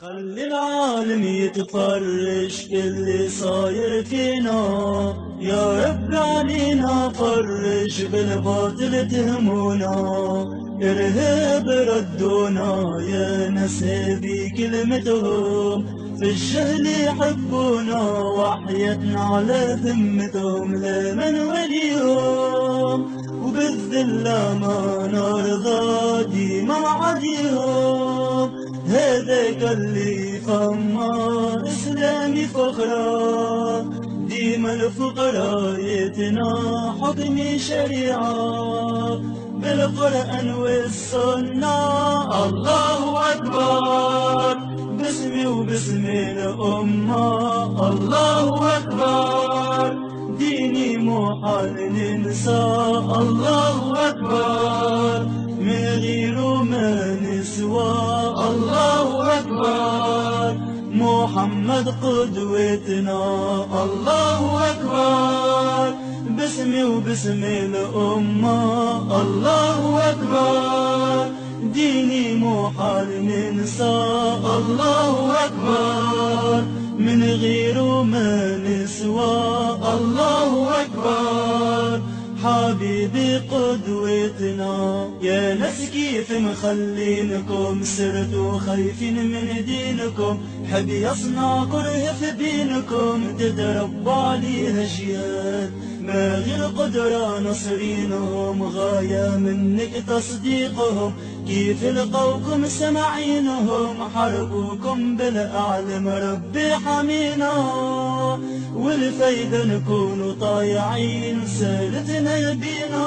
خلي العالم يتفرج كل صاير فينا، يا رب علينا فرج بالباطل تهمونا، ارهاب ردونا يا ناس بكلمتهم، في الجهل يحبونا وحياتنا على ذمتهم لمن وليهم، وبالذل ما نرضى ديما عديهم، هذاك اللي فما إسلامي فخرا، ديما الفقراء يتنا حكم شريعة بالقرآن والسنة. الله أكبر باسمي وباسم الأمة، الله أكبر ديني محال ننسى، الله أكبر من غيره ما نسوى، الله أكبر محمد قدوتنا، الله أكبر باسمي وباسم الأمة، الله أكبر ديني محال ننسى، الله أكبر من غيره ما نسوى، الله أكبر حبيبي قدوتنا. يا ناس كيف مخلينكم سرتوا خايفين من دينكم، حب يصنع كره في بينكم تتربى عليه أجيال، ما غير قدرة نصرينهم غاية منك تصديقهم، كيف لقوكم سمعينهم حربوكم بالأعلم ربي حمينا، والفايدة نكونوا طايعين سالتنا بينا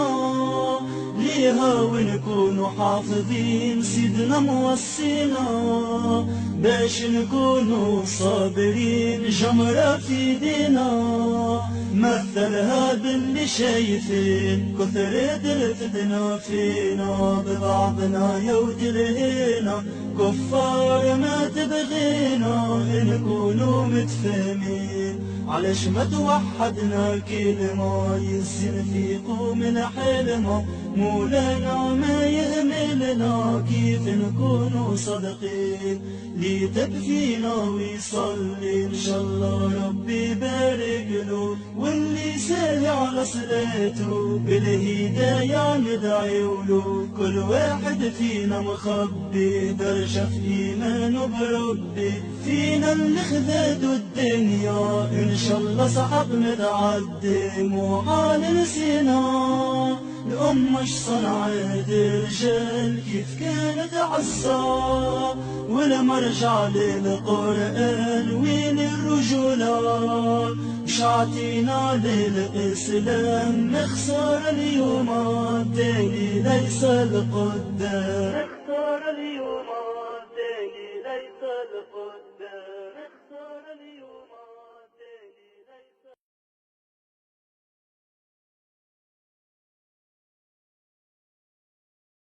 ليها، ونكونوا حافظين سيدنا موصينا، باش نكونوا صابرين جمرة في دينا، مثلها باللي شايفين كثرة الفتنة فينا، ببعضنا يودلهينا كفار ما تبغينا، نكونوا متفاهمين علاش ما توحدنا كلمة يزين في قوم الحلمة، مولانا ما يهملنا كيف نكونوا صادقين، لتكفينا ويصلي إن شاء الله ربي يبارك له، واللي ساهي على صلاته بالهداية ندعي له، كل واحد فينا مخبي درجة في إيمانه بربي، فينا اللي خذته الدنيا إن شاء الله صحب نتعدي محال نسينا، الأمة اش صنعت الرجال كيف كانت عصا، والمرجع للقرآن وين الرجولة، شعتينا للإسلام نخسر اليوم التالي ليس القدام، نخسر اليوم